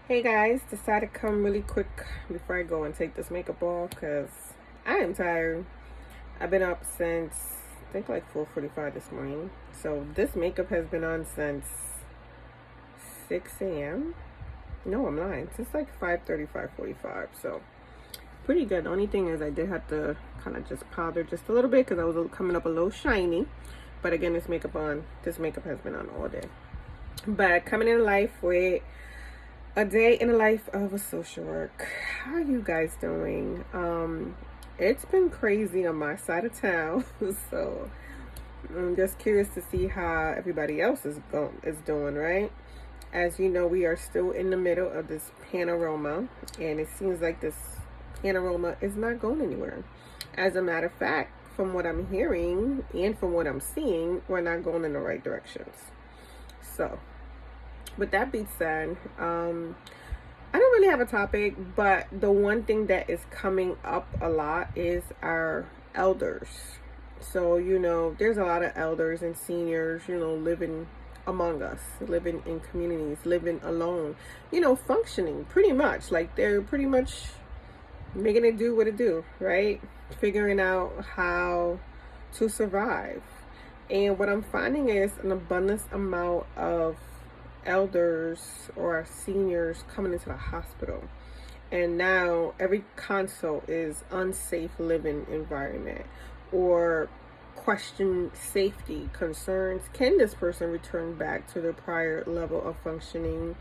Hey guys, decided to come really quick before I go and take this makeup off because I am tired. I've been up since I think like 4:45 this morning. So this makeup has been on since 6 a.m. No, I'm lying. Since like 5:30, 5:45. So pretty good. The only thing is I did have to kind of just powder just a little bit because I was coming up a little shiny. But again, this makeup has been on all day. But coming in life with a day in the life of a social work. How are you guys doing? It's been crazy on my side of town, so I'm just curious to see how everybody else is doing, right? As you know, we are still in the middle of this panorama, and it seems like this panorama is not going anywhere. As a matter of fact, from what I'm hearing and from what I'm seeing, we're not going in the right directions. So with that being said, I don't really have a topic, but the one thing that is coming up a lot is our elders. So, there's a lot of elders and seniors, living among us, living in communities, living alone, functioning pretty much like they're pretty much making it do what it do, right? Figuring out how to survive. And what I'm finding is an abundance amount of elders or seniors coming into the hospital, and now every consult is unsafe living environment or question safety concerns. Can this person return back to their prior level of functioning?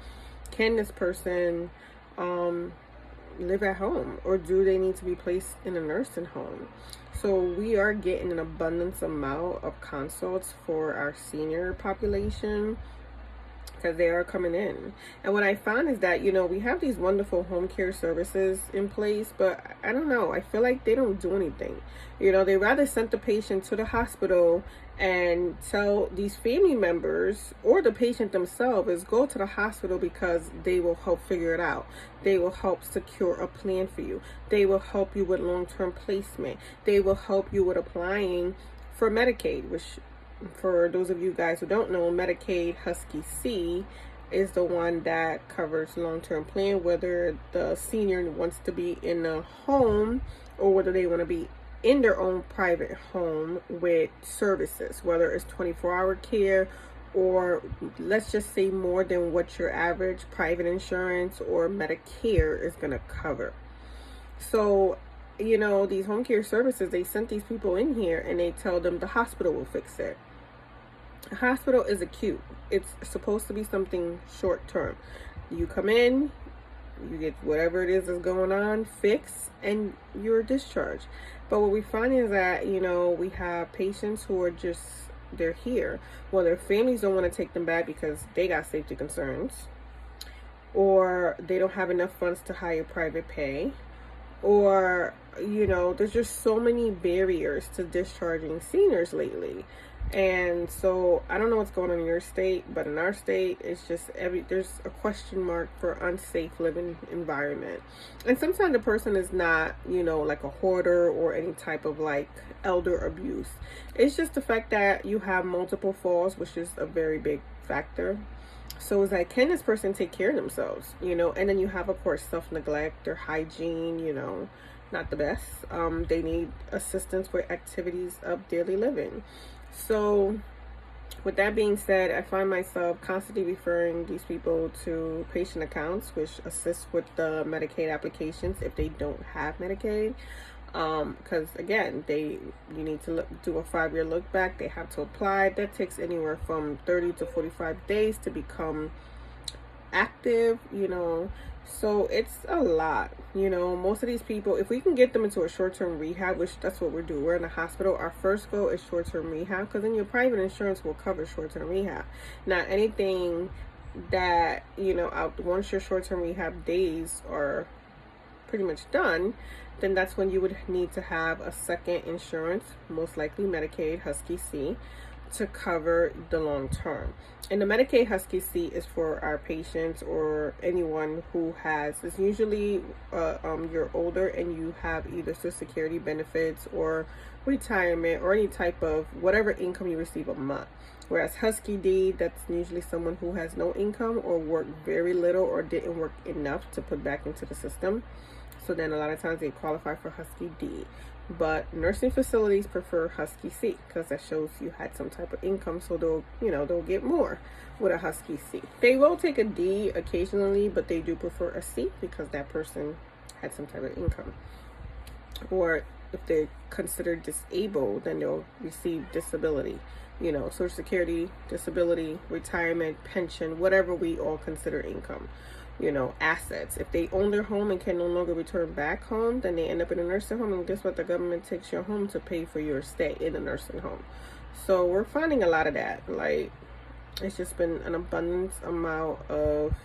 Can this person live at home, or do they need to be placed in a nursing home? So we are getting an abundance amount of consults for our senior population because they are coming in. And what I found is that, we have these wonderful home care services in place, but I don't know, I feel like they don't do anything. They rather send the patient to the hospital and tell these family members or the patient themselves is go to the hospital because they will help figure it out. They will help secure a plan for you. They will help you with long-term placement. They will help you with applying for Medicaid, which, for those of you guys who don't know, Medicaid Husky C is the one that covers long-term plan, whether the senior wants to be in a home or whether they want to be in their own private home with services, whether it's 24-hour care or let's just say more than what your average private insurance or Medicare is going to cover. So these home care services, they sent these people in here and they tell them the hospital will fix it. A hospital is acute. It's supposed to be something short term. You come in, you get whatever it is that's going on fixed, and you're discharged. But what we find is that, we have patients who are just, they're here. Well, their families don't want to take them back because they got safety concerns, or they don't have enough funds to hire private pay, or, there's just so many barriers to discharging seniors lately. And so I don't know what's going on in your state, but in our state, it's just there's a question mark for unsafe living environment. And sometimes the person is not, like a hoarder or any type of like elder abuse. It's just the fact that you have multiple falls, which is a very big factor. So it's like, can this person take care of themselves? And then you have, of course, self-neglect, their hygiene, not the best. They need assistance with activities of daily living. So with that being said, I find myself constantly referring these people to patient accounts, which assist with the Medicaid applications if they don't have Medicaid. Because again, you need to do a 5-year look back. They have to apply. That takes anywhere from 30 to 45 days to become active, so it's a lot. Most of these people, if we can get them into a short-term rehab, which that's what we're doing, we're in the hospital, our first goal is short-term rehab, because then your private insurance will cover short-term rehab. Now anything that once your short-term rehab days are pretty much done, then that's when you would need to have a second insurance, most likely Medicaid Husky C, to cover the long term. And the Medicaid Husky C is for our patients or anyone who it's usually you're older and you have either Social Security benefits or retirement or any type of whatever income you receive a month. Whereas Husky D, that's usually someone who has no income or worked very little or didn't work enough to put back into the system. So then a lot of times they qualify for Husky D. But nursing facilities prefer Husky C because that shows you had some type of income, so they'll get more with a Husky C. They will take a D occasionally, but they do prefer a C because that person had some type of income. Or if they're considered disabled, then they'll receive disability. Social Security, disability, retirement, pension, whatever we all consider income. Assets. If they own their home and can no longer return back home, then they end up in a nursing home, and guess what? The government takes your home to pay for your stay in the nursing home. So we're finding a lot of that. Like, it's just been an abundant amount of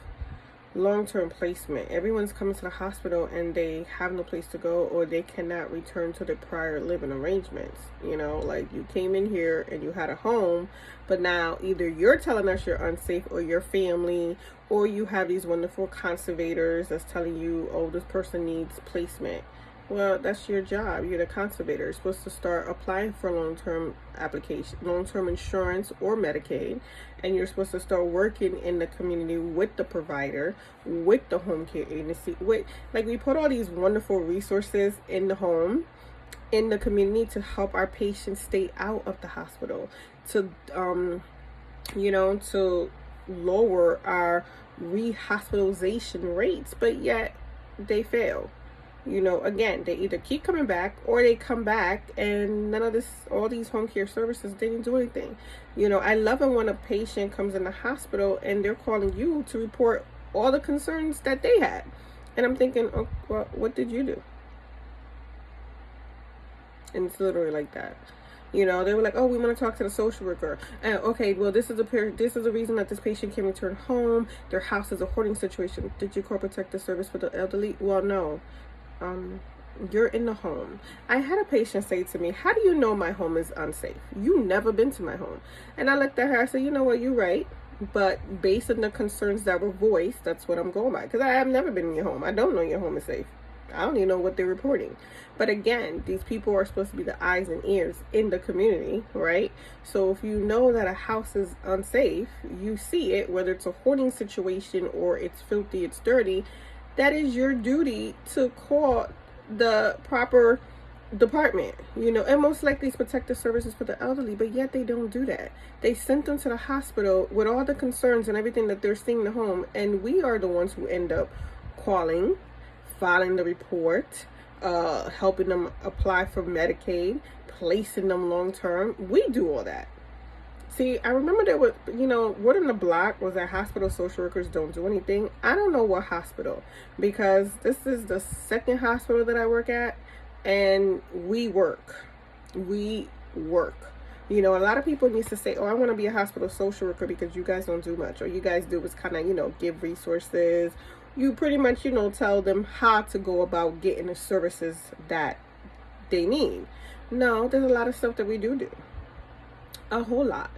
long-term placement. Everyone's coming to the hospital and they have no place to go, or they cannot return to their prior living arrangements. Like, you came in here and you had a home, but now either you're telling us you're unsafe, or your family, or you have these wonderful conservators that's telling you, oh, this person needs placement. Well, that's your job. You're the conservator. You're supposed to start applying for long-term insurance or Medicaid, and you're supposed to start working in the community with the provider, with the home care agency. We put all these wonderful resources in the home, in the community, to help our patients stay out of the hospital, to to lower our rehospitalization rates, but yet they fail. Again, they either keep coming back or they come back and all these home care services didn't do anything. I love it when a patient comes in the hospital and they're calling you to report all the concerns that they had. And I'm thinking, oh, well, what did you do? And it's literally like that. They were like, oh, we want to talk to the social worker. Okay, well, this is a reason that this patient can return home. Their house is a hoarding situation. Did you call protective service for the elderly? Well, no. You're in the home. I had a patient say to me, how do you know my home is unsafe? You never been to my home. And I looked at her, I said, you know what, you're right. But based on the concerns that were voiced, that's what I'm going by. Because I have never been in your home. I don't know your home is safe. I don't even know what they're reporting. But again, these people are supposed to be the eyes and ears in the community, right? So if you know that a house is unsafe, you see it, whether it's a hoarding situation or it's filthy, it's dirty, that is your duty to call the proper department, and most likely it's protective services for the elderly, but yet they don't do that. They sent them to the hospital with all the concerns and everything that they're seeing in the home, and we are the ones who end up calling, filing the report, helping them apply for Medicaid, placing them long-term. We do all that. See, I remember there was, word in the block was that hospital social workers don't do anything. I don't know what hospital, because this is the second hospital that I work at, and we work. A lot of people used to say, oh, I want to be a hospital social worker because you guys don't do much. Or you guys do is kind of, give resources. You pretty much, tell them how to go about getting the services that they need. No, there's a lot of stuff that we do. A whole lot.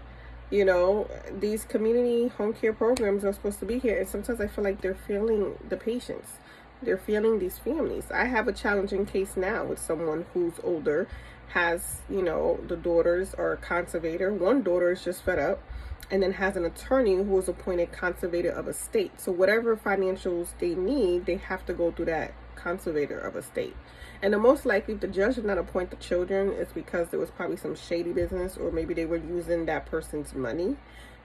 These community home care programs are supposed to be here, and sometimes I feel like they're failing the patients. They're failing these families. I have a challenging case now with someone who's older, has, the daughters are a conservator. One daughter is just fed up, and then has an attorney who is appointed conservator of a state. So whatever financials they need, they have to go through that conservator of a state. And the most likely, if the judge did not appoint the children, is because there was probably some shady business, or maybe they were using that person's money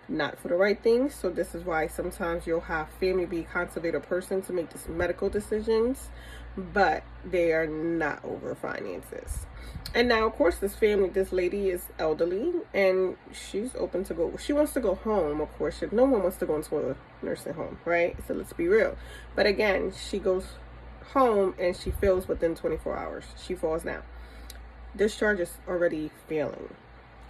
not for the right things. So this is why sometimes you'll have family be conservator person to make this medical decisions, but they are not over finances. And now, of course, this lady is elderly, and she's open to go. She wants to go home, of course. No one wants to go into a nursing home, right? So let's be real. But again, she goes home and she fails within 24 hours. She falls down. Discharge is already failing.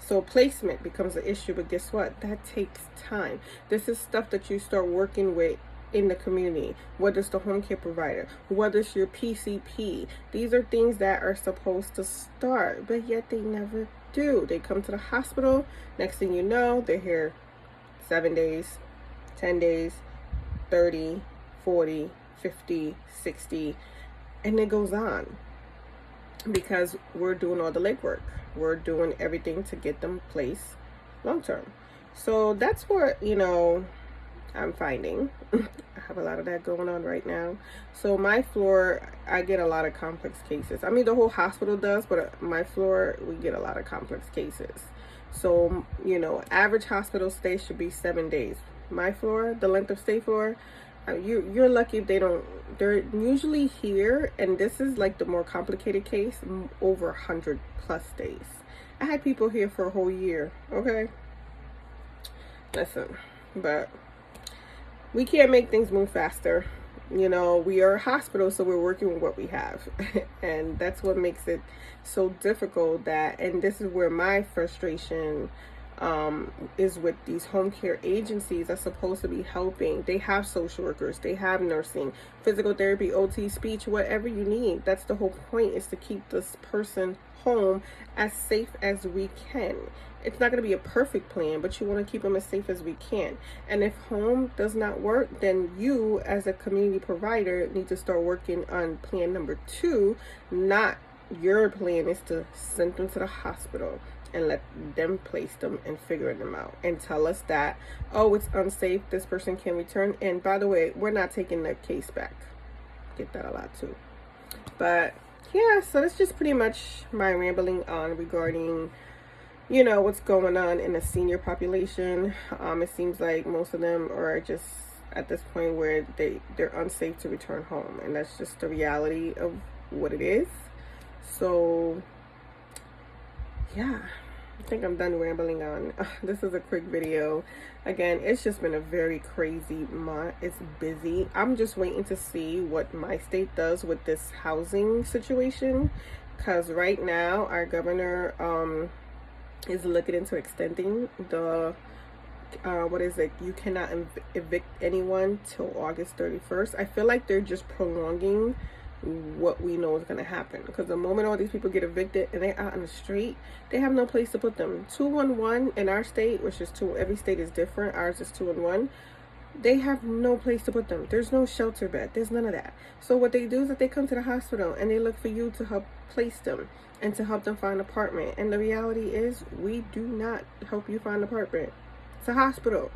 So placement becomes an issue, but guess what? That takes time. This is stuff that you start working with in the community, whether it's the home care provider, whether it's your PCP. These are things that are supposed to start, but yet they never do. They come to the hospital, next thing you know, they're here 7 days, 10 days, 30, 40, 50, 60, and it goes on, because we're doing all the legwork. We're doing everything to get them placed long term. So that's what, you know, I'm finding. I have a lot of that going on right now. So my floor, I get a lot of complex cases. I mean, the whole hospital does, but my floor, we get a lot of complex cases. So, you know, average hospital stay should be 7 days. My floor, the length of stay floor, you're lucky if they don't. They're usually here, and this is like the more complicated case, over 100 plus days. I had people here for a whole year. Okay, listen, but we can't make things move faster. You know, we are a hospital, so we're working with what we have. And that's what makes it so difficult. That, and this is where my frustration is with these home care agencies that's supposed to be helping. They have social workers, they have nursing, physical therapy, OT, speech, whatever you need. That's the whole point, is to keep this person home as safe as we can. It's not going to be a perfect plan, but you want to keep them as safe as we can. And if home does not work, then you as a community provider need to start working on plan number 2. Not your plan is to send them to the hospital and let them place them and figure them out and tell us that, oh, it's unsafe, this person can return. And by the way, we're not taking the case back. Get that a lot too. But yeah, so that's just pretty much my rambling on regarding, you know, what's going on in the senior population. It seems like most of them are just at this point where they're unsafe to return home, and that's just the reality of what it is. So yeah, I think I'm done rambling on. This is a quick video. Again, it's just been a very crazy month. It's busy. I'm just waiting to see what my state does with this housing situation, because right now our governor is looking into extending the what is it, you cannot evict anyone till August 31st. I feel like they're just prolonging what we know is going to happen, because the moment all these people get evicted and they're out on the street, they have no place to put them. 211 in our state, which is every state is different, ours is 211, they have no place to put them. There's no shelter bed, there's none of that. So what they do is that they come to the hospital and they look for you to help place them and to help them find an apartment. And the reality is, we do not help you find an apartment. It's a hospital.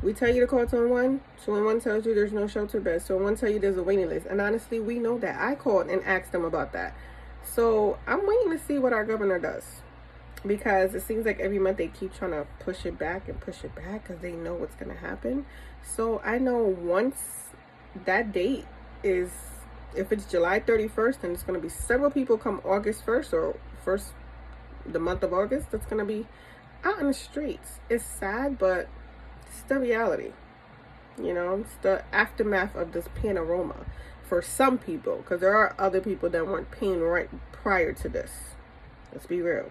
We tell you to call 211. 211 tells you there's no shelter beds. 211 tells you there's a waiting list. And honestly, we know that. I called and asked them about that. So I'm waiting to see what our governor does, because it seems like every month they keep trying to push it back and push it back because they know what's going to happen. So I know once that date is, if it's July 31st, then it's going to be several people come August 1st or the month of August that's going to be out in the streets. It's sad, but it's the reality. You know, it's the aftermath of this panorama for some people, because there are other people that weren't paying rent prior to this. Let's be real.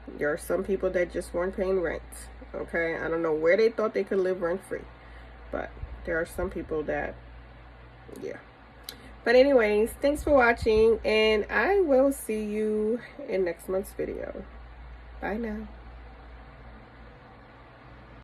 There are some people that just weren't paying rent. Okay, I don't know where they thought they could live rent free, but there are some people that, yeah. But anyways, thanks for watching, and I will see you in next month's video. Bye now.